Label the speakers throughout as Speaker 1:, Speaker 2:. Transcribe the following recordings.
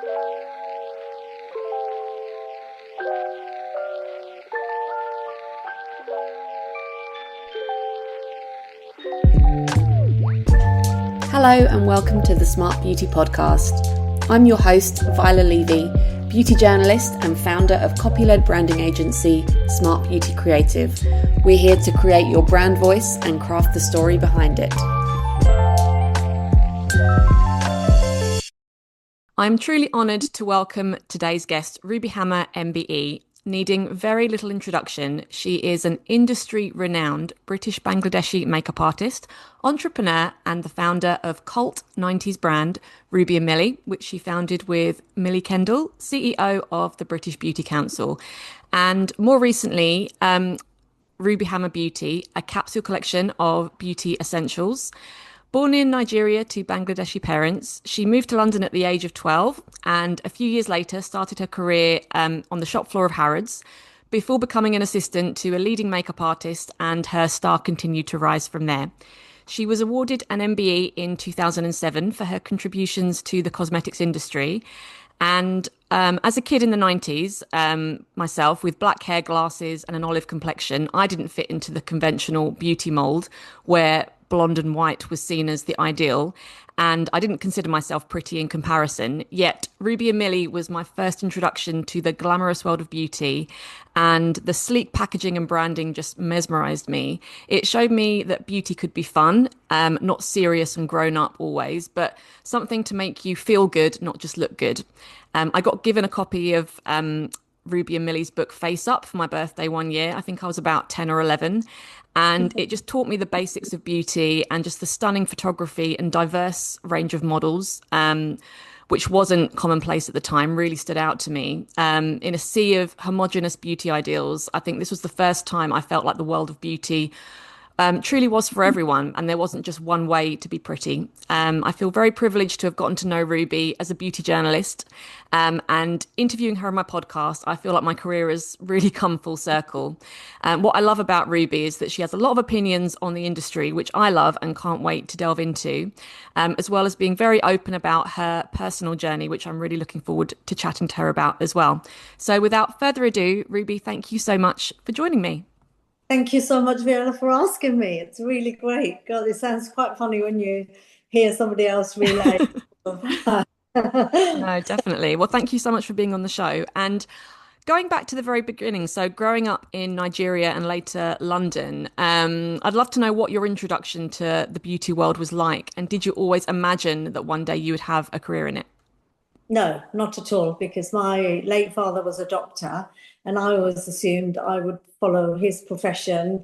Speaker 1: Hello and welcome to the Smart Beauty Podcast. I'm your host, Viola Levy, beauty journalist and founder of copy-led branding agency, Smart Beauty Creative. We're here to create your brand voice and craft the story behind it. I'm truly honoured to welcome today's guest, Ruby Hammer MBE. Needing very little introduction, she is an industry-renowned British Bangladeshi makeup artist, entrepreneur, and the founder of cult 90s brand Ruby and Millie, which she founded with Millie Kendall, CEO of the British Beauty Council. And more recently, Ruby Hammer Beauty, a capsule collection of beauty essentials. Born in Nigeria to Bangladeshi parents, she moved to London at the age of 12 and a few years later started her career on the shop floor of Harrods before becoming an assistant to a leading makeup artist, and her star continued to rise from there. She was awarded an MBE in 2007 for her contributions to the cosmetics industry. And as a kid in the 90s, myself, with black hair, glasses and an olive complexion, I didn't fit into the conventional beauty mold where blonde and white was seen as the ideal, and I didn't consider myself pretty in comparison. Yet Ruby and Millie was my first introduction to the glamorous world of beauty, and the sleek packaging and branding just mesmerized me. It showed me that beauty could be fun, not serious and grown up always, but something to make you feel good, not just look good. I got given a copy of Ruby and Millie's book Face Up for my birthday one year. I think I was about 10 or 11. And it just taught me the basics of beauty and just the stunning photography and diverse range of models, which wasn't commonplace at the time, really stood out to me. In a sea of homogenous beauty ideals, I think this was the first time I felt like the world of beauty truly was for everyone, and there wasn't just one way to be pretty. I feel very privileged to have gotten to know Ruby as a beauty journalist, and interviewing her on my podcast, I feel like my career has really come full circle. What I love about Ruby is that she has a lot of opinions on the industry, which I love and can't wait to delve into, as well as being very open about her personal journey, which I'm really looking forward to chatting to her about as well. So without further ado, Ruby, thank you so much for joining me.
Speaker 2: Thank you so much, Viola, for asking me. It's really great. God, it sounds quite funny when you hear somebody else relay.
Speaker 1: No, definitely. Well, thank you so much for being on the show. And going back to the very beginning, so growing up in Nigeria and later London, I'd love to know what your introduction to the beauty world was like. And did you always imagine that one day you would have a career in it?
Speaker 2: No, not at all, because my late father was a doctor and I always assumed I would follow his profession.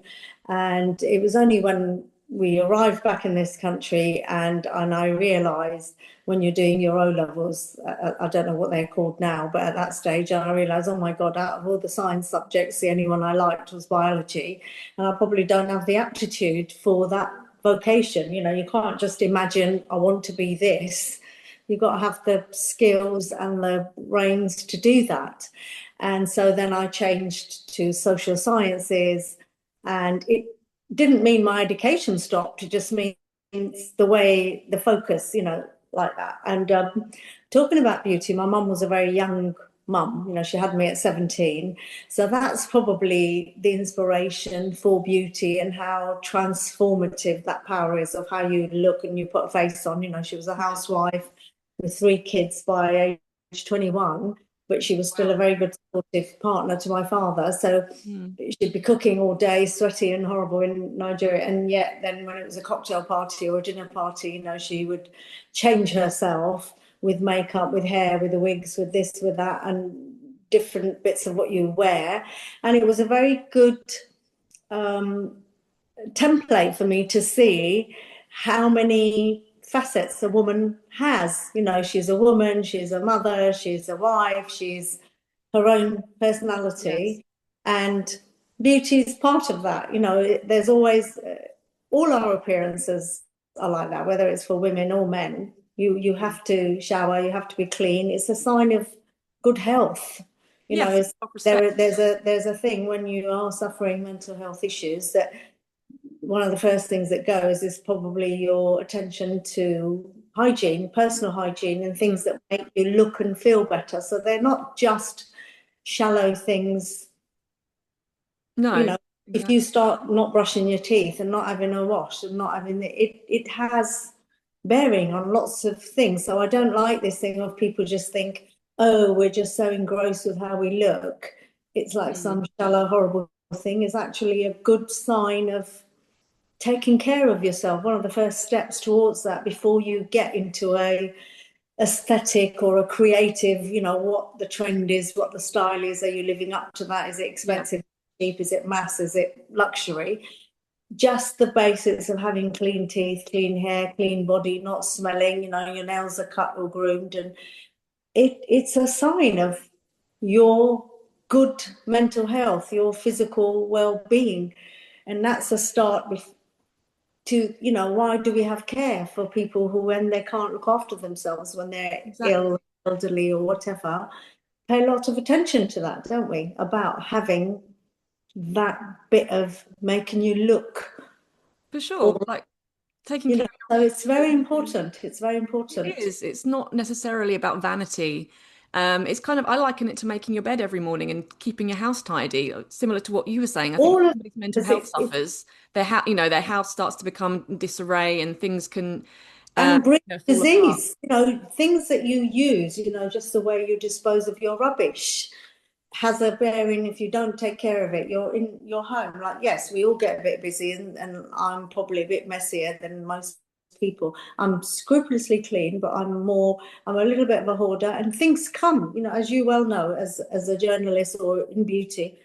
Speaker 2: And it was only when we arrived back in this country and I realised when you're doing your O levels, I don't know what they're called now, but at that stage I realised, oh my God, out of all the science subjects, the only one I liked was biology. And I probably don't have the aptitude for that vocation. You know, you can't just imagine I want to be this. You've got to have the skills and the brains to do that. And so then I changed to social sciences, and it didn't mean my education stopped. It just means the way, the focus, you know, like that. And talking about beauty, my mum was a very young mum. You know, she had me at 17. So that's probably the inspiration for beauty and how transformative that power is of how you look and you put a face on. You know, she was a housewife with 3 kids by age 21, but she was still a very good supportive partner to my father. So she'd be cooking all day, sweaty and horrible in Nigeria. And yet then when it was a cocktail party or a dinner party, you know, she would change herself with makeup, with hair, with the wigs, with this, with that, and different bits of what you wear. And it was a very good template for me to see how many facets a woman has. You know, she's a woman, she's a mother, she's a wife, she's her own personality. Yes. And beauty is part of that. You know, there's always, all our appearances are like that, whether it's for women or men. You have to shower, you have to be clean. It's a sign of good health. You know, there's a thing when you are suffering mental health issues that one of the first things that goes is probably your attention to hygiene, personal hygiene, and
Speaker 1: Mm.
Speaker 2: things that make you look and feel better. So they're not just shallow things. You
Speaker 1: No,
Speaker 2: know, if you
Speaker 1: exactly.
Speaker 2: start not brushing your teeth and not having a wash and not having it has bearing on lots of things. So I don't like this thing of people just think, oh, we're just so engrossed with how we look. It's like
Speaker 1: Mm.
Speaker 2: some shallow, horrible thing is actually a good sign of taking care of yourself. One of the first steps towards that before you get into a aesthetic or a creative, what the trend is, what the style is. Are you living up to that? Is it
Speaker 1: Yeah.
Speaker 2: expensive, cheap? Is it mass? Is it luxury? Just the basics of having clean teeth, clean hair, clean body, not smelling, your nails are cut or groomed. And it's a sign of your good mental health, your physical well-being. And that's a start to, why do we have care for people who, when they can't look after themselves, when they're ill,
Speaker 1: Exactly.
Speaker 2: elderly, or whatever, pay a lot of attention to that, don't we? About having that bit of making you look,
Speaker 1: For
Speaker 2: or,
Speaker 1: sure. Like taking care of
Speaker 2: so it's
Speaker 1: your
Speaker 2: very
Speaker 1: physical.
Speaker 2: important. It's very
Speaker 1: It
Speaker 2: important.
Speaker 1: is. It's not necessarily about vanity. It's kind of, I liken it to making your bed every morning and keeping your house tidy, similar to what you were saying. I think when
Speaker 2: All of
Speaker 1: somebody's mental
Speaker 2: this,
Speaker 1: health suffers, their house starts to become disarray and things can,
Speaker 2: and bring
Speaker 1: fall apart.
Speaker 2: disease, things that you use, just the way you dispose of your rubbish has a bearing if you don't take care of it. You're in your home. Like, yes, we all get a bit busy, and I'm probably a bit messier than most people. I'm scrupulously clean, but I'm a little bit of a hoarder, and things come, as you well know, as a journalist or in beauty,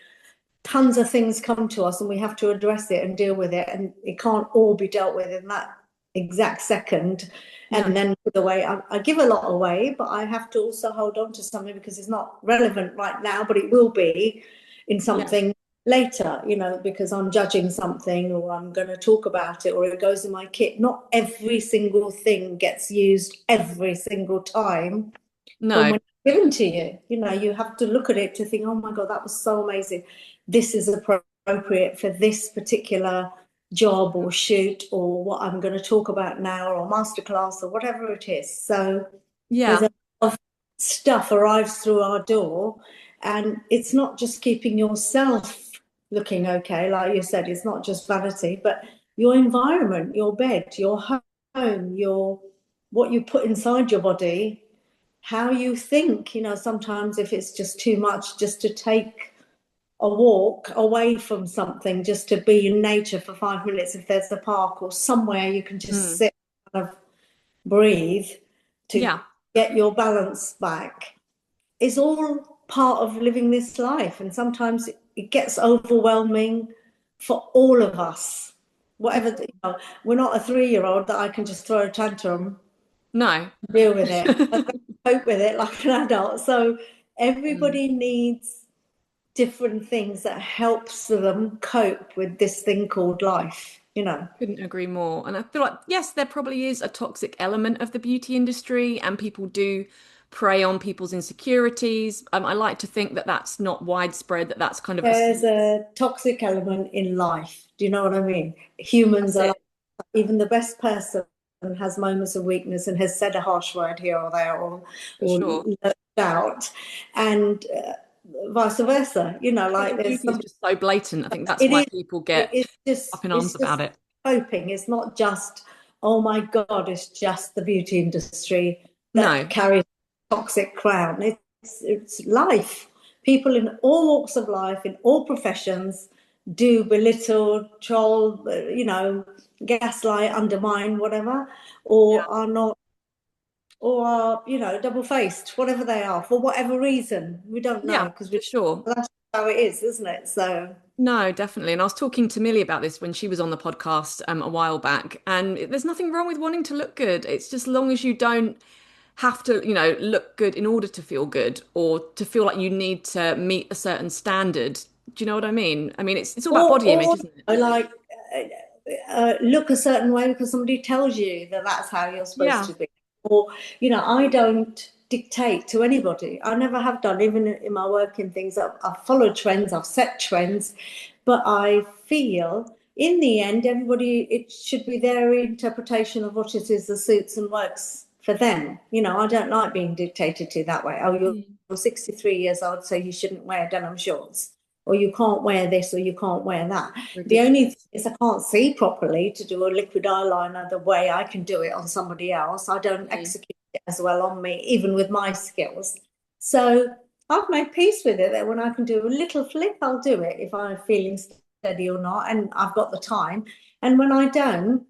Speaker 2: tons of things come to us and we have to address it and deal with it, and it can't all be dealt with in that exact second
Speaker 1: No.
Speaker 2: and then put away. I give a lot away, but I have to also hold on to something because it's not relevant right now, but it will be in
Speaker 1: Yeah.
Speaker 2: something later, because I'm judging something or I'm going to talk about it or it goes in my kit. Not every single thing gets used every single time from
Speaker 1: No.
Speaker 2: when it's given to you. You have to look at it to think, oh my God, that was so amazing. This is appropriate for this particular job or shoot or what I'm going to talk about now or masterclass or whatever it is. So there's
Speaker 1: Yeah.
Speaker 2: a lot of stuff arrives through our door, and it's not just keeping yourself looking okay, like you said, it's not just vanity, but your environment, your bed, your home, your what you put inside your body, how you think. Sometimes if it's just too much, just to take a walk away from something, just to be in nature for 5 minutes, if there's a park or somewhere you can just
Speaker 1: Mm.
Speaker 2: sit, kind of breathe, to
Speaker 1: Yeah.
Speaker 2: get your balance back, is all part of living this life. And sometimes it gets overwhelming for all of us. Whatever, we're not a 3-year-old that I can just throw a tantrum,
Speaker 1: No.
Speaker 2: deal with it, and cope with it like an adult. So
Speaker 1: Mm.
Speaker 2: everybody needs different things that helps them cope with this thing called life.
Speaker 1: Couldn't agree more. And I feel like, yes, there probably is a toxic element of the beauty industry, and people do prey on people's insecurities. I like to think that that's not widespread, that that's kind of a,
Speaker 2: There's a toxic element in life. Do you know what I mean? Humans
Speaker 1: that's
Speaker 2: are
Speaker 1: it,
Speaker 2: like, even the best person has moments of weakness and has said a harsh word here or there,
Speaker 1: for
Speaker 2: or
Speaker 1: sure.
Speaker 2: doubt, and vice versa. Like
Speaker 1: Fragile
Speaker 2: there's
Speaker 1: beauty is
Speaker 2: some.
Speaker 1: just so blatant. I think that's
Speaker 2: It
Speaker 1: why
Speaker 2: is.
Speaker 1: people
Speaker 2: It
Speaker 1: get
Speaker 2: is just.
Speaker 1: up in arms
Speaker 2: It's
Speaker 1: about
Speaker 2: just
Speaker 1: it.
Speaker 2: coping. It's not just. Oh my God! It's just the beauty industry that
Speaker 1: No.
Speaker 2: carries a toxic crown. It's life. People in all walks of life, in all professions, do belittle, troll, gaslight, undermine, whatever,
Speaker 1: Yeah.
Speaker 2: or are not, or are, double-faced, whatever they are, for whatever reason. We don't know
Speaker 1: Yeah,
Speaker 2: because
Speaker 1: for sure.
Speaker 2: that's how it is, isn't it? So.
Speaker 1: No, definitely. And I was talking to Millie about this when she was on the podcast a while back. And there's nothing wrong with wanting to look good. It's just long as you don't have to, look good in order to feel good or to feel like you need to meet a certain standard. Do you know what I mean? I mean, it's all about body image,
Speaker 2: Or
Speaker 1: isn't it?
Speaker 2: like look a certain way because somebody tells you that that's how you're supposed
Speaker 1: Yeah.
Speaker 2: to be. Or, I don't dictate to anybody. I never have done, even in my work and things. I've followed trends, I've set trends, but I feel in the end, everybody, it should be their interpretation of what it is that suits and works for them. You know, I don't like being dictated to that way. Oh,
Speaker 1: Mm.
Speaker 2: you're 63 years old, so you shouldn't wear denim shorts, or you can't wear this, or you can't wear that. The only thing
Speaker 1: Ridiculous.
Speaker 2: is I can't see properly to do a liquid eyeliner the way I can do it on somebody else. I don't
Speaker 1: Mm.
Speaker 2: execute it as well on me, even with my skills. So I've made peace with it that when I can do a little flick, I'll do it if I'm feeling steady or not, and I've got the time. And when I don't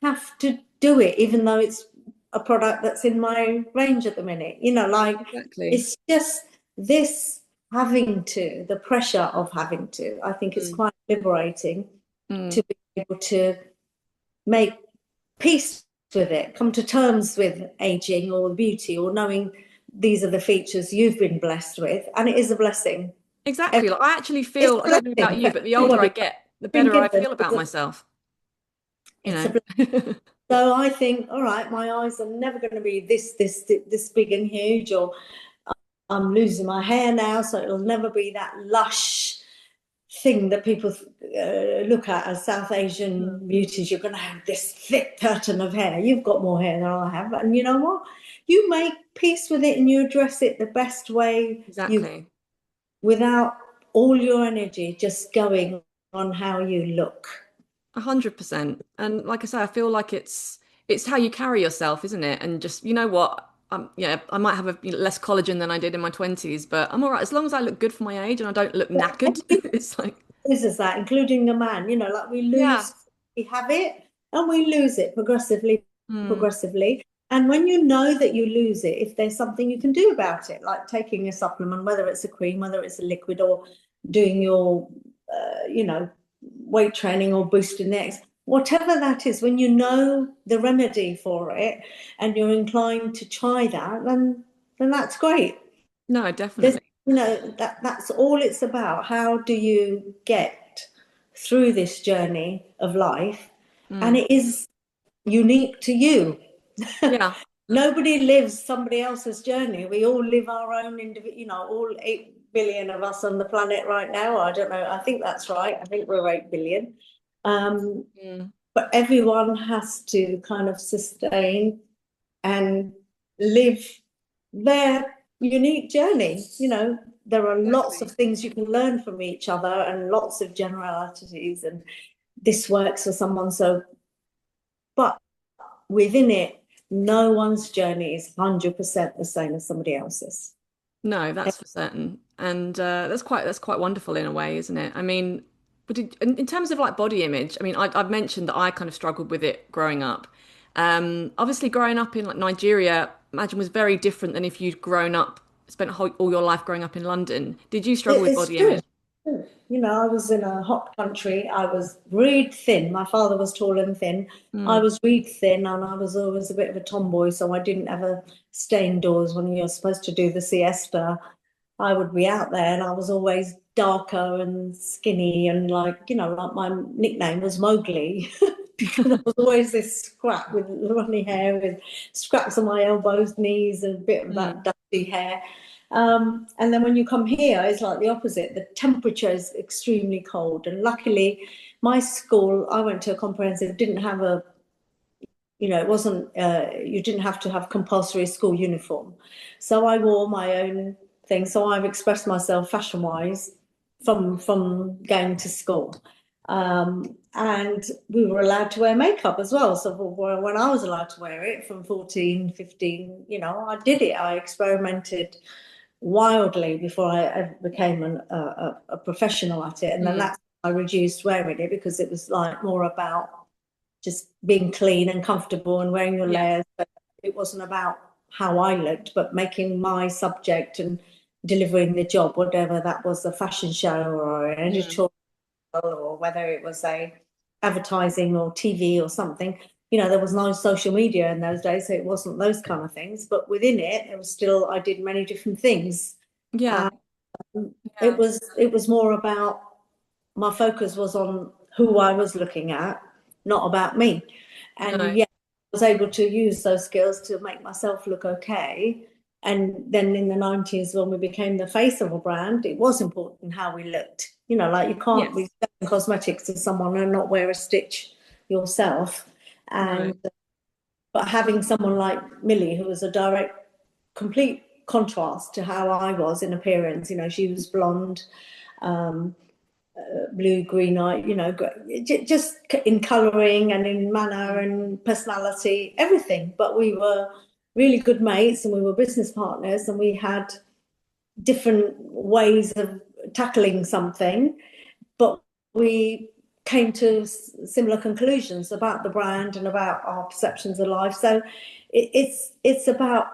Speaker 2: have to do it, even though it's a product that's in my range at the minute. You know, like
Speaker 1: Exactly.
Speaker 2: it's just this having to, the pressure of having to, I think it's
Speaker 1: Mm.
Speaker 2: quite liberating
Speaker 1: Mm.
Speaker 2: to be able to make peace with it, come to terms with aging or beauty or knowing these are the features you've been blessed with. And it is a blessing.
Speaker 1: Exactly. Like, I actually
Speaker 2: It's
Speaker 1: feel, I
Speaker 2: a
Speaker 1: don't know about
Speaker 2: blessing
Speaker 1: you,
Speaker 2: for
Speaker 1: but the older I
Speaker 2: everybody.
Speaker 1: get, the
Speaker 2: Been
Speaker 1: better I
Speaker 2: given.
Speaker 1: feel about myself, you
Speaker 2: It's a
Speaker 1: know?
Speaker 2: blessing. So I think, all right, my eyes are never going to be this big and huge, or I'm losing my hair now, so it'll never be that lush thing that people look at as South
Speaker 1: Mm.
Speaker 2: Asian beauties. You're going to have this thick curtain of hair. You've got more hair than I have, and you know what? You make peace with it and you address it the best way you,
Speaker 1: Exactly.
Speaker 2: without all your energy just going on how you look.
Speaker 1: 100%. And like I say, I feel like it's how you carry yourself, isn't it? And just, you know what? Yeah, I might have less collagen than I did in my 20s, but I'm all right as long as I look good for my age and I don't look knackered. It's like,
Speaker 2: Loses that, including the man. You know, like
Speaker 1: yeah.
Speaker 2: we have it and we lose it progressively,
Speaker 1: Mm.
Speaker 2: progressively. And when you know that you lose it, if there's something you can do about it, like taking a supplement, whether it's a cream, whether it's a liquid, or doing your, you know, weight training or boosting the X, whatever that is, when you know the remedy for it and you're inclined to try that, then that's great.
Speaker 1: No,
Speaker 2: There's,
Speaker 1: definitely.
Speaker 2: you know, that's all it's about. How do you get through this journey of life? And
Speaker 1: Mm.
Speaker 2: it is unique to you.
Speaker 1: Yeah.
Speaker 2: Nobody lives somebody else's journey. We all live our own individual, you know, all 8 billion of us on the planet right now. I don't know. I think that's right. I think we're 8 billion. Um,
Speaker 1: Mm.
Speaker 2: but everyone has to kind of sustain and live their unique journey. You know, there are lots of
Speaker 1: Exactly.
Speaker 2: things you can learn from each other and lots of generalities, and this works for someone. So, but within it, no one's journey is 100% the same as somebody else's.
Speaker 1: No, that's for certain. And that's quite wonderful in a way, isn't it? I mean, but in terms of like body image, I mean, I've mentioned that I kind of struggled with it growing up. Obviously, growing up in like Nigeria, imagine was very different than if you'd grown up, spent all your life growing up in London. Did you struggle with
Speaker 2: It's
Speaker 1: body image?
Speaker 2: true. You know, I was in a hot country. I was reed thin. My father was tall and thin. I
Speaker 1: Mm.
Speaker 2: was reed thin, and I was always a bit of a tomboy, so I didn't ever stay indoors when you're supposed to do the siesta. I would be out there, and I was always darker and skinny, and like, you know, like my nickname was Mowgli because I was always this scrap with runny hair, with scraps on my elbows, knees, and a bit of
Speaker 1: Mm.
Speaker 2: that dusty hair. And then when you come here, it's like the opposite. The temperature is extremely cold. And luckily, my school, I went to a comprehensive, didn't have a, you know, it wasn't, you didn't have to have compulsory school uniform. So I wore my own thing. So I've expressed myself fashion wise from going to school. And we were allowed to wear makeup as well. So when I was allowed to wear it from 14, 15, you know, I did it. I experimented wildly before I became a professional at it. And then
Speaker 1: Mm.
Speaker 2: that's I reduced wearing it because it was like more about just being clean and comfortable and wearing your
Speaker 1: Yeah.
Speaker 2: layers. But it wasn't about how I looked, but making my subject and delivering the job, whatever that was, a fashion show or an
Speaker 1: Mm.
Speaker 2: editorial, or whether it was a advertising or TV or something. You know, there was no social media in those days, so it wasn't those kind of things. But within it, it was still I did many different things.
Speaker 1: Yeah.
Speaker 2: Um,
Speaker 1: Yeah.
Speaker 2: it was more about my focus was on who I was looking at, not about me. And
Speaker 1: No.
Speaker 2: yeah, I was able to use those skills to make myself look okay. And then in the 90s, when we became the face of a brand, it was important how we looked. You know, like you can't be
Speaker 1: Yes.
Speaker 2: selling cosmetics to someone and not wear a stitch yourself.
Speaker 1: No.
Speaker 2: And But having someone like Millie, who was a direct, complete contrast to how I was in appearance, she was blonde, um, blue, green eye, just in colouring and in manner and personality, everything. But we were really good mates and we were business partners and we had different ways of tackling something, but we came to similar conclusions about the brand and about our perceptions of life. So it's about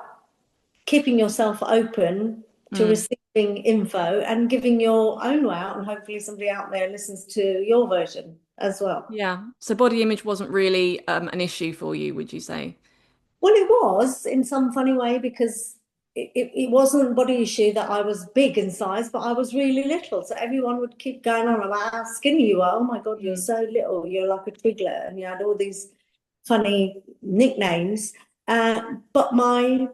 Speaker 2: keeping yourself open to
Speaker 1: Mm.
Speaker 2: receiving info and giving your own way out, and hopefully somebody out there listens to your version as well.
Speaker 1: Yeah. So body image wasn't really an issue for you, would you say?
Speaker 2: Well, it was in some funny way because it wasn't a body issue that I was big in size, but I was really little. So everyone would keep going on about how skinny you are. Oh my God, you're
Speaker 1: Mm.
Speaker 2: so little. You're like a twiglet. And you had all these funny nicknames. But my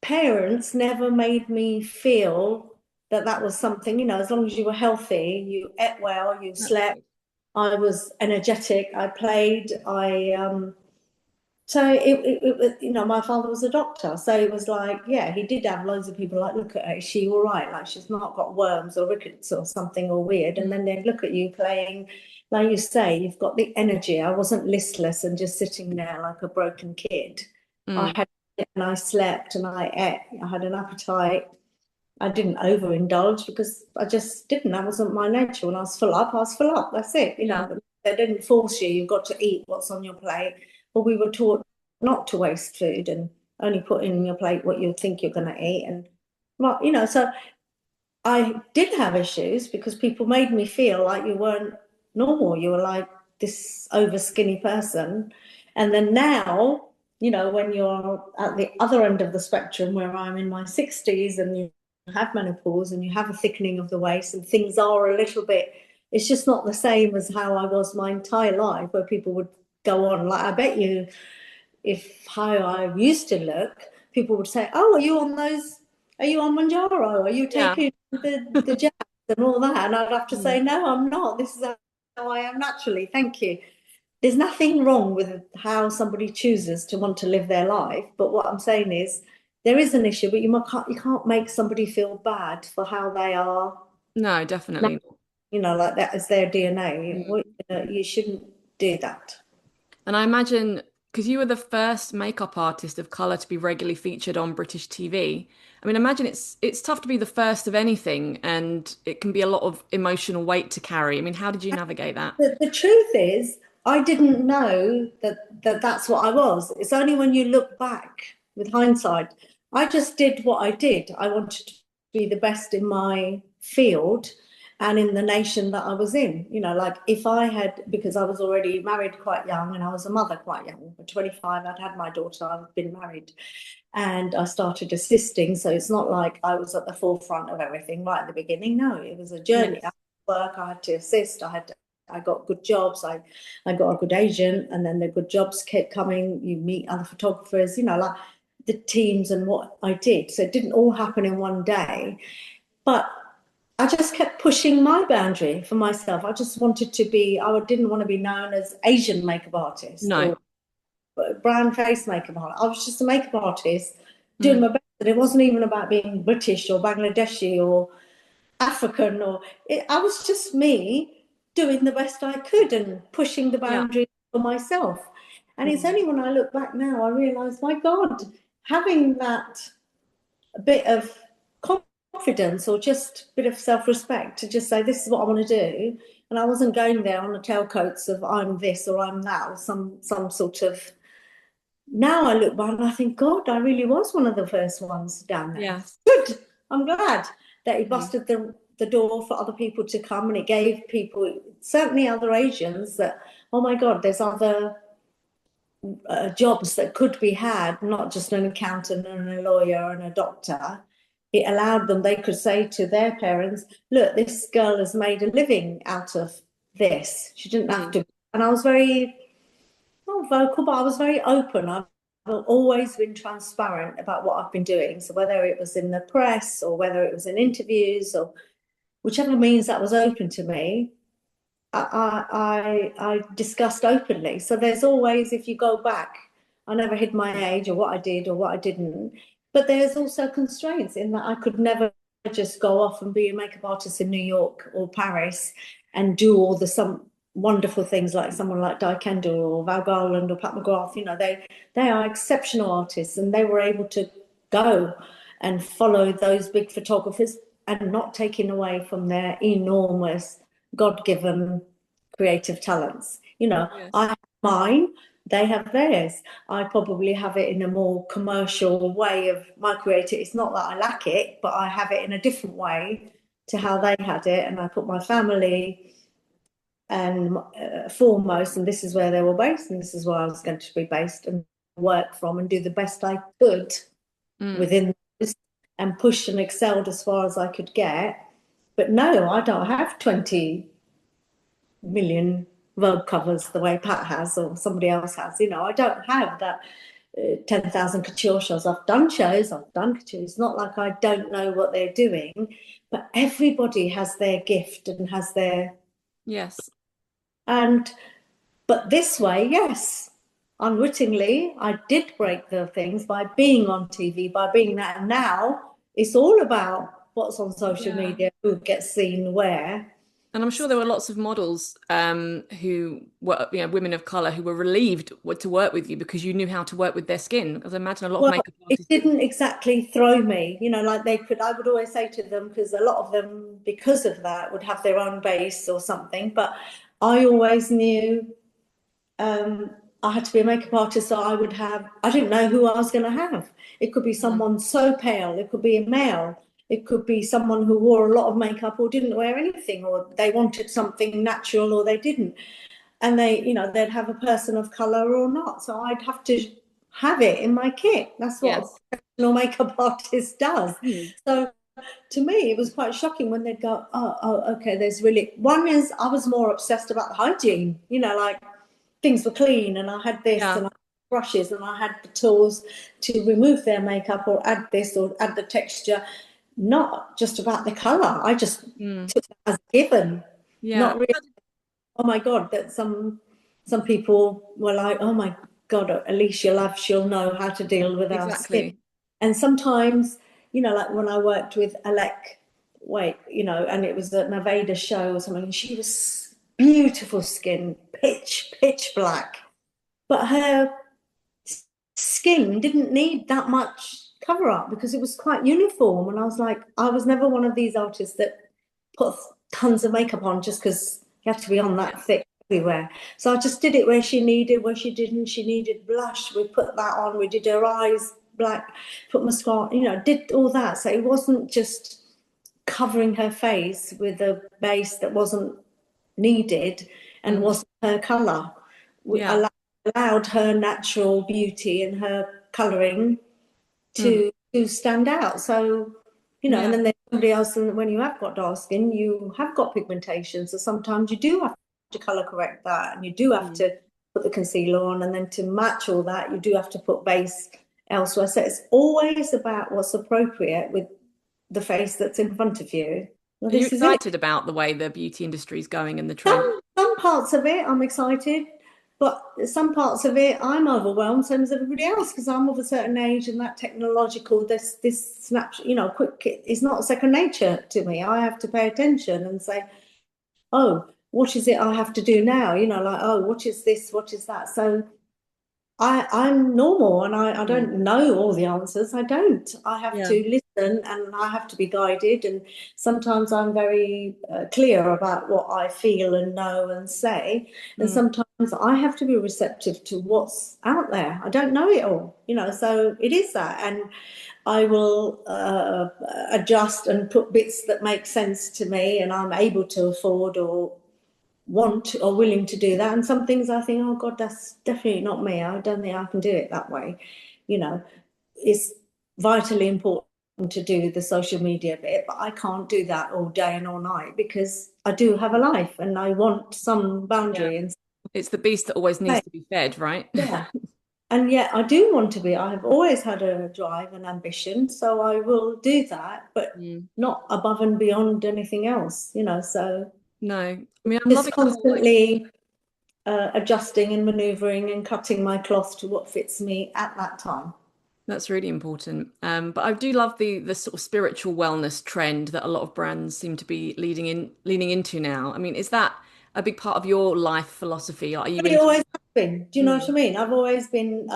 Speaker 2: parents never made me feel that that was something, as long as you were healthy, you ate well, you
Speaker 1: That's
Speaker 2: slept,
Speaker 1: good.
Speaker 2: I was energetic, I played, so it was, my father was a doctor. So it was like, yeah, he did have loads of people like, look at her, is she all right? Like she's not got worms or rickets or something or weird. And then they'd look at you playing, like you say, you've got the energy. I wasn't listless and just sitting there like a broken kid. I
Speaker 1: Mm.
Speaker 2: had and I slept and I ate. I had an appetite. I didn't overindulge because I just didn't. That wasn't my nature. When I was full up, I was full up. That's it.
Speaker 1: Yeah.
Speaker 2: They didn't force you. You've got to eat what's on your plate. But we were taught not to waste food and only put in your plate what you think you're going to eat. And, well, so I did have issues because people made me feel like you weren't normal. You were like this over skinny person. And then now, when you're at the other end of the spectrum where I'm in my 60s and you have menopause and you have a thickening of the waist and things are a little bit, it's just not the same as how I was my entire life, where people would go on. Like, I bet you if how I used to look, people would say, "Oh, are you on those? Are you on Manjaro? Are you
Speaker 1: Yeah.
Speaker 2: taking the jabs and all that?" And I'd have to
Speaker 1: Mm.
Speaker 2: say, "No, I'm not. This is how I am naturally. Thank you." There's nothing wrong with how somebody chooses to want to live their life, but what I'm saying is there is an issue, but you can't make somebody feel bad for how they are.
Speaker 1: No, definitely.
Speaker 2: Like that is their DNA.
Speaker 1: Mm.
Speaker 2: You shouldn't do that.
Speaker 1: And I imagine because you were the first makeup artist of color to be regularly featured on British TV. I mean, imagine it's tough to be the first of anything, and it can be a lot of emotional weight to carry. I mean, how did you navigate that?
Speaker 2: The truth is, I didn't know that that's what I was. It's only when you look back with hindsight. I just did what I did. I wanted to be the best in my field and in the nation that I was in. Like if I had, because I was already married quite young and I was a mother quite young. At 25, I'd had my daughter, I'd been married and I started assisting. So it's not like I was at the forefront of everything right at the beginning. No, it was a journey. I
Speaker 1: Yes.
Speaker 2: had to work, I had to assist, I got good jobs, I got a good agent, and then the good jobs kept coming. You meet other photographers, like the teams and what I did. So it didn't all happen in one day. But I just kept pushing my boundary for myself. I just wanted to be, I didn't want to be known as Asian makeup artist
Speaker 1: No.
Speaker 2: or brown face makeup artist. I was just a makeup artist doing
Speaker 1: Mm.
Speaker 2: my best. And it wasn't even about being British or Bangladeshi or African I was just me doing the best I could and pushing the
Speaker 1: Yeah.
Speaker 2: boundaries for myself. And it's
Speaker 1: Mm.
Speaker 2: only when I look back now I realise, my God, having that bit of confidence or just a bit of self-respect to just say this is what I want to do. And I wasn't going there on the tailcoats of I'm this or I'm that or some sort of, now I look back and I think, God, I really was one of the first ones down there.
Speaker 1: Yes.
Speaker 2: Good. I'm glad that it
Speaker 1: Mm.
Speaker 2: busted the door for other people to come, and it gave people, certainly other Asians, that, oh my God, there's other jobs that could be had, not just an accountant and a lawyer and a doctor. It allowed them, they could say to their parents, look, this girl has made a living out of this. She didn't have
Speaker 1: Mm.
Speaker 2: to. And I was very, not vocal, but I was very open. I've always been transparent about what I've been doing. So whether it was in the press or whether it was in interviews or whichever means that was open to me, I discussed openly. So there's always, if you go back, I never hid my age or what I did or what I didn't. But there's also constraints in that I could never just go off and be a makeup artist in New York or Paris and do all the some wonderful things like someone like Di Kendall or Val Garland or Pat McGrath. You know, they are exceptional artists, and they were able to go and follow those big photographers and not taking away from their enormous God-given creative talents. You know, I
Speaker 1: Yes.
Speaker 2: have mine, they have theirs. I probably have it in a more commercial way of my creative. It's not that I lack it, but I have it in a different way to how they had it. And I put my family and foremost, and this is where they were based, and this is where I was going to be based and work from and do the best I could
Speaker 1: Mm.
Speaker 2: within this and pushed and excelled as far as I could get. But no, I don't have 20 million Vogue covers the way Pat has or somebody else has. You know, I don't have that 10,000 couture shows. I've done shows, I've done couture. It's not like I don't know what they're doing, but everybody has their gift and has their,
Speaker 1: Yes.
Speaker 2: and, but this way, yes, unwittingly, I did break the things by being on TV, by being that. And now it's all about what's on social
Speaker 1: Yeah.
Speaker 2: media, who gets seen where.
Speaker 1: And I'm sure there were lots of models who were, women of color who were relieved to work with you because you knew how to work with their skin. Because I imagine a lot of
Speaker 2: Well,
Speaker 1: makeup
Speaker 2: it
Speaker 1: artists didn't.
Speaker 2: didn't exactly throw me, you know, like they could, I would always say to them, because a lot of them, because of that, would have their own base or something. But I always knew I had to be a makeup artist, so I would have, I didn't know who I was going to have. It could be
Speaker 1: Mm.
Speaker 2: someone so pale, it could be a male, it could be someone who wore a lot of makeup or didn't wear anything, or they wanted something natural or they didn't. And they, you know, they'd have a person of color or not. So I'd have to have it in my kit. That's what a
Speaker 1: Yes.
Speaker 2: professional makeup artist does.
Speaker 1: Mm.
Speaker 2: So to me, it was quite shocking when they'd go, okay, there's really, one is I was more obsessed about the hygiene, you know, like things were clean and I had this
Speaker 1: Yeah.
Speaker 2: and I had brushes and I had the tools to remove their makeup or add this or add the texture, not just about the color. I just
Speaker 1: Mm.
Speaker 2: took it as given,
Speaker 1: Yeah.
Speaker 2: not really, oh my God, that some people were like, oh my God, Alicia love, she'll know how to deal with our skin.
Speaker 1: Exactly.
Speaker 2: And sometimes, you know, like when I worked with Alec, wait, you know, and it was a Nevada show or something, and she was beautiful skin, pitch black, but her skin didn't need that much cover up because it was quite uniform. And I was like, I was never one of these artists that put tons of makeup on just because you have to be on that
Speaker 1: Yes.
Speaker 2: thick everywhere. So I just did it where she needed, where she didn't. She needed blush. We put that on. We did her eyes black, put mascara, you know, did all that. So it wasn't just covering her face with a base that wasn't needed and
Speaker 1: Mm.
Speaker 2: wasn't her colour. We
Speaker 1: Yeah.
Speaker 2: allowed her natural beauty and her colouring
Speaker 1: Mm.
Speaker 2: to stand out. So, you know, and
Speaker 1: Yeah.
Speaker 2: then there's somebody else, and when you have got dark skin, you have got pigmentation. So sometimes you do have to colour correct that, and you do have
Speaker 1: Mm.
Speaker 2: to put the concealer on, and then to match all that, you do have to put base elsewhere. So it's always about what's appropriate with the face that's in front of you. Well,
Speaker 1: Are you
Speaker 2: this is it.
Speaker 1: excited about the way the beauty industry is going and the trend?
Speaker 2: Some parts of it I'm excited, but some parts of it I'm overwhelmed, same as everybody else, because I'm of a certain age and that technological, this snapshot, you know, quick is not second nature to me. I have to pay attention and say, oh, what is it I have to do now? You know, like, oh, what is this? What is that? So I'm normal and I
Speaker 1: Mm.
Speaker 2: don't know all the answers. I don't. I have
Speaker 1: Yeah.
Speaker 2: to listen and I have to be guided. And sometimes I'm very clear about what I feel and know and say. And
Speaker 1: Mm.
Speaker 2: sometimes I have to be receptive to what's out there. I don't know it all, you know, so it is that. And I will adjust and put bits that make sense to me and I'm able to afford or want or willing to do that. And some things I think, oh God, that's definitely not me. I don't think I can do it that way. You know, it's vitally important to do the social media bit, but I can't do that all day and all night because I do have a life and I want some
Speaker 1: Yeah.
Speaker 2: boundary and
Speaker 1: It's the beast that always needs
Speaker 2: say,
Speaker 1: to be fed, right?
Speaker 2: yeah. And yet I do want to be, I have always had a drive and ambition, so I will do that, but
Speaker 1: Mm.
Speaker 2: not above and beyond anything else, you know, so
Speaker 1: No. I mean, I'm
Speaker 2: just
Speaker 1: loving the whole like
Speaker 2: constantly adjusting and maneuvering and cutting my cloth to what fits me at that time.
Speaker 1: That's really important. But I do love the sort of spiritual wellness trend that a lot of brands seem to be leaning into now. I mean, is that a big part of your life philosophy? Are you
Speaker 2: It
Speaker 1: into?
Speaker 2: always has been. Do you know what I
Speaker 1: Mm,
Speaker 2: mean? I've always been.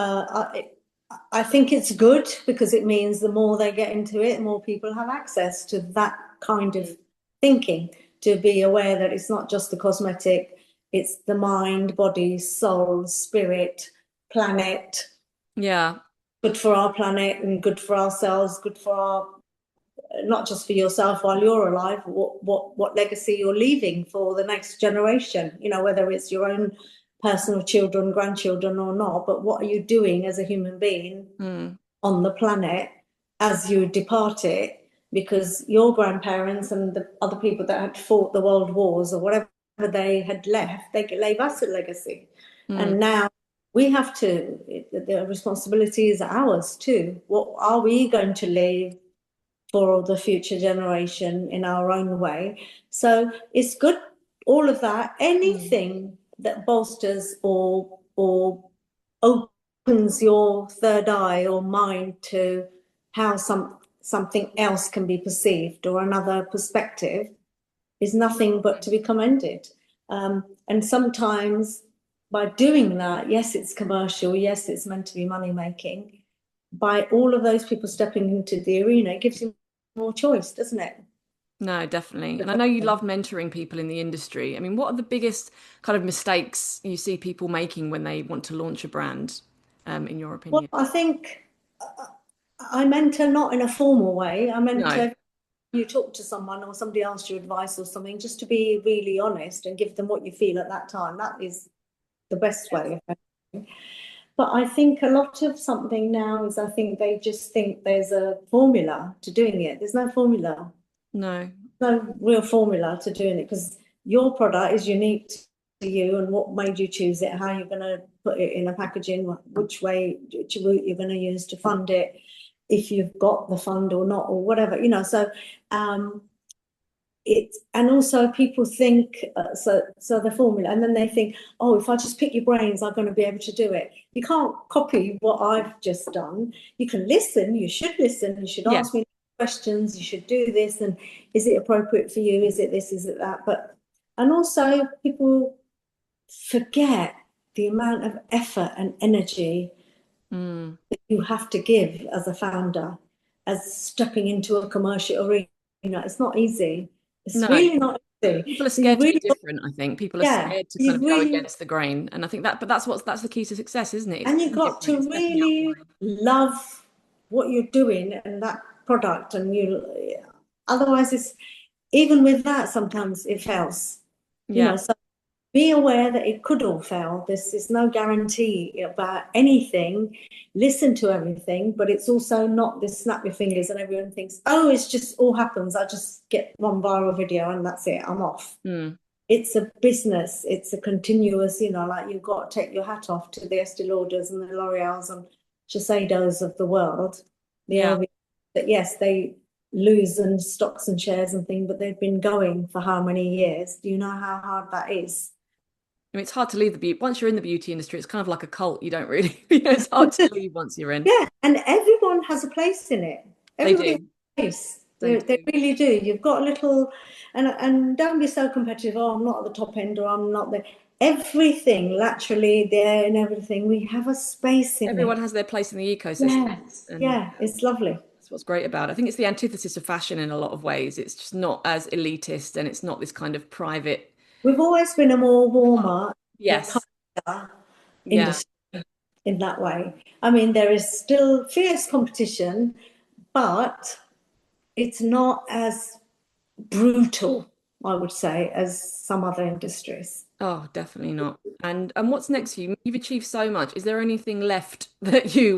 Speaker 2: I think it's good because it means the more they get into it, the more people have access to that kind of thinking. To be aware that it's not just the cosmetic; it's the mind, body, soul, spirit, planet.
Speaker 1: yeah.
Speaker 2: Good for our planet and good for ourselves. Good for our not just for yourself while you're alive, what legacy you're leaving for the next generation, whether it's your own personal children, grandchildren or not, but what are you doing as a human being
Speaker 1: Mm,
Speaker 2: on the planet as you depart it? Because your grandparents and the other people that had fought the world wars or whatever they had left, they leave us a legacy.
Speaker 1: mm,
Speaker 2: And now we have to, the responsibility is ours too. What are we going to leave for the future generation in our own way? So it's good, all of that,
Speaker 1: mm.
Speaker 2: anything that bolsters or opens your third eye or mind to how something else can be perceived or another perspective is nothing but to be commended. And sometimes by doing that, yes, it's commercial, yes, it's meant to be money making. By all of those people stepping into the arena, it gives you more choice, doesn't it?
Speaker 1: No, definitely. And I know you love mentoring people in the industry. I mean, what are the biggest kind of mistakes you see people making when they want to launch a brand, in your
Speaker 2: Well,
Speaker 1: opinion?
Speaker 2: I think I mentor not in a formal way. I
Speaker 1: No.
Speaker 2: mentor you talk to someone or somebody asks you advice or something, just to be really honest and give them what you feel at that time. That is the best way. But I think a lot of something now is I think they just think there's a formula to doing it. There's no formula,
Speaker 1: No.
Speaker 2: no real formula to doing it because your product is unique to you and what made you choose it, how you're going to put it in a packaging, which way, which route you're going to use to fund it, if you've got the fund or not, or whatever, So um, it and also people think so the formula and then they think, oh, if I just pick your brains I'm going to be able to do it. You can't copy what I've just done. You can listen, you should listen, you should
Speaker 1: Yeah.
Speaker 2: ask me questions, you should do this, and is it appropriate for you, is it this, is it that? But and also people forget the amount of effort and energy
Speaker 1: Mm.
Speaker 2: you have to give as a founder, as stepping into a commercial arena. It's not easy. It's
Speaker 1: No.
Speaker 2: really not easy.
Speaker 1: People are
Speaker 2: So you
Speaker 1: scared to be
Speaker 2: really,
Speaker 1: different, I think. People are
Speaker 2: yeah,
Speaker 1: scared to kind
Speaker 2: you
Speaker 1: of go
Speaker 2: really,
Speaker 1: against the grain. And I think that, but that's the key to success, isn't it? It's
Speaker 2: and you
Speaker 1: being
Speaker 2: got
Speaker 1: different,
Speaker 2: to
Speaker 1: it's stepping out of the
Speaker 2: really
Speaker 1: line.
Speaker 2: love what you're doing and that product. And otherwise, it's even with that, sometimes it fails.
Speaker 1: Yeah.
Speaker 2: So be aware that it could all fail. This is no guarantee about anything. Listen to everything, but it's also not this snap your fingers and everyone thinks, oh, it's just all happens. I just get one viral video and that's it. I'm off.
Speaker 1: Mm.
Speaker 2: It's a business. It's a continuous, like you've got to take your hat off to the Estee Lauders and the L'Oreals and Shiseidos of the world. The
Speaker 1: Yeah.
Speaker 2: LV, that yes, they lose in stocks and shares and things, but they've been going for how many years? Do you know how hard that is?
Speaker 1: I mean, it's hard to leave the beauty. Once you're in the beauty industry, it's kind of like a cult. You don't really, it's hard to leave once you're in.
Speaker 2: Yeah, and everyone has a place in it.
Speaker 1: They
Speaker 2: Everybody has
Speaker 1: do.
Speaker 2: a place.
Speaker 1: They
Speaker 2: They
Speaker 1: do.
Speaker 2: really do. You've got a little, and don't be so competitive. Oh, I'm not at the top end, or I'm not there. Everything laterally there and everything. We have a space in
Speaker 1: Everyone
Speaker 2: it.
Speaker 1: has their place in the ecosystem.
Speaker 2: Yes,
Speaker 1: And
Speaker 2: yeah, it's lovely.
Speaker 1: that's what's great about it. I think it's the antithesis of fashion in a lot of ways. It's just not as elitist and it's not this kind of private
Speaker 2: We've always been a more
Speaker 1: club.
Speaker 2: warmer, more
Speaker 1: Yes.
Speaker 2: kinder
Speaker 1: Yeah.
Speaker 2: industry in that way. I mean, there is still fierce competition, but it's not as brutal, I would say, as some other industries.
Speaker 1: Oh, definitely not. And what's next for you? You've achieved so much. Is there anything left that you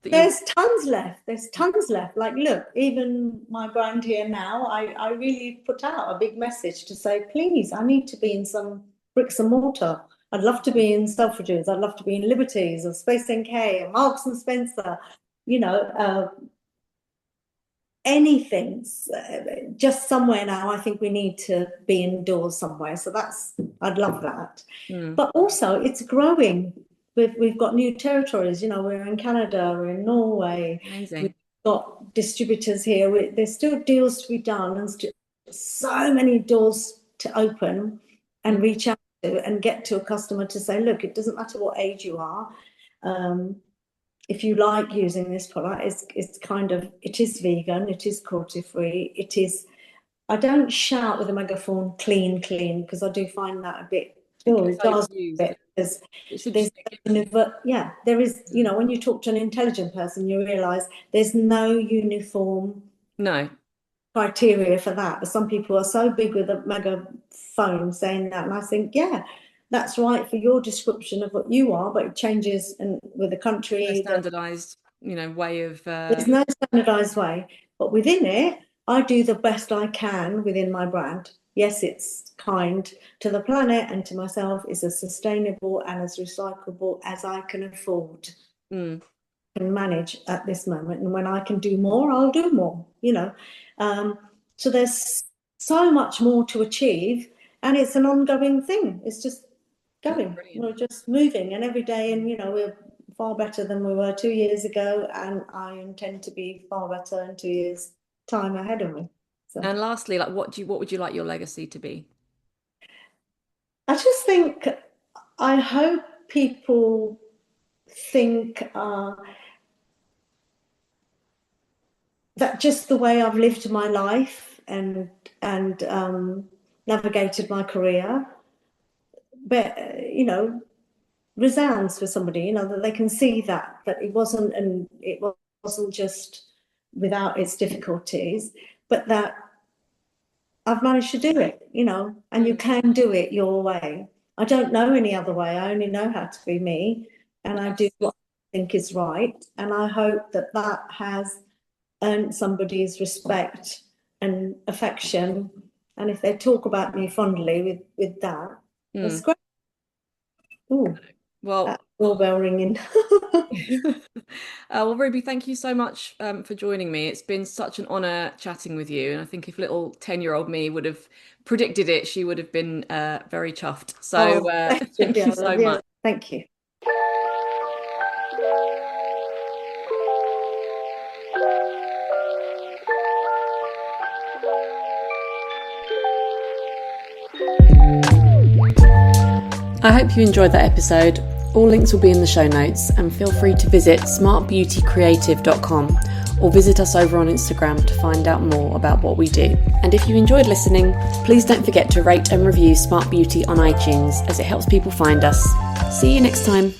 Speaker 2: There's tons left. There's tons left. Like, look, even my brand here now, I really put out a big message to say, please, I need to be in some bricks and mortar. I'd love to be in Selfridges. I'd love to be in Liberties or Space NK or Marks and Spencer. You know, anything, just somewhere now. I think we need to be indoors somewhere. So I'd love that. But also it's growing. We've got new territories. We're in Canada, we're in Norway.
Speaker 1: Amazing.
Speaker 2: We've got distributors here. There's still deals to be done, and so many doors to open and reach out to and get to a customer to say, look, it doesn't matter what age you are. If you like using this product, it is vegan, it is cruelty-free, I don't shout with a megaphone, clean, because I do find that a bit, it does a bit, there is, when you talk to an intelligent person, you realise there's no uniform criteria for that. But some people are so big with a megaphone saying that, and I think, that's right for your description of what you are, but it changes with the country.
Speaker 1: No standardized, way of.
Speaker 2: There's no standardized way, but within it, I do the best I can within my brand. Yes, it's kind to the planet and to myself. It's as sustainable and as recyclable as I can afford and manage at this moment. And when I can do more, I'll do more. So there's so much more to achieve, and it's an ongoing thing. It's just going. We're just moving, and every day, and we're far better than we were 2 years ago, and I intend to be far better in 2 years' time ahead of me. So.
Speaker 1: And lastly, what would you like your legacy to be?
Speaker 2: I just think, I hope people think that just the way I've lived my life and navigated my career, but resounds for somebody, that they can see that it wasn't just without its difficulties, but that I've managed to do it, and you can do it your way. I don't know any other way. I only know how to be me, and I do what I think is right. And I hope that has earned somebody's respect and affection. And if they talk about me fondly with that, that's great. Ooh,
Speaker 1: well,
Speaker 2: doorbell ringing.
Speaker 1: Well, Ruby, thank you so much for joining me. It's been such an honor chatting with you. And I think if little 10-year-old me would have predicted it, she would have been very chuffed. So thank you so much.
Speaker 2: Thank you.
Speaker 1: I hope you enjoyed that episode. All links will be in the show notes, and feel free to visit smartbeautycreative.com or visit us over on Instagram to find out more about what we do. And if you enjoyed listening, please don't forget to rate and review Smart Beauty on iTunes, as it helps people find us. See you next time.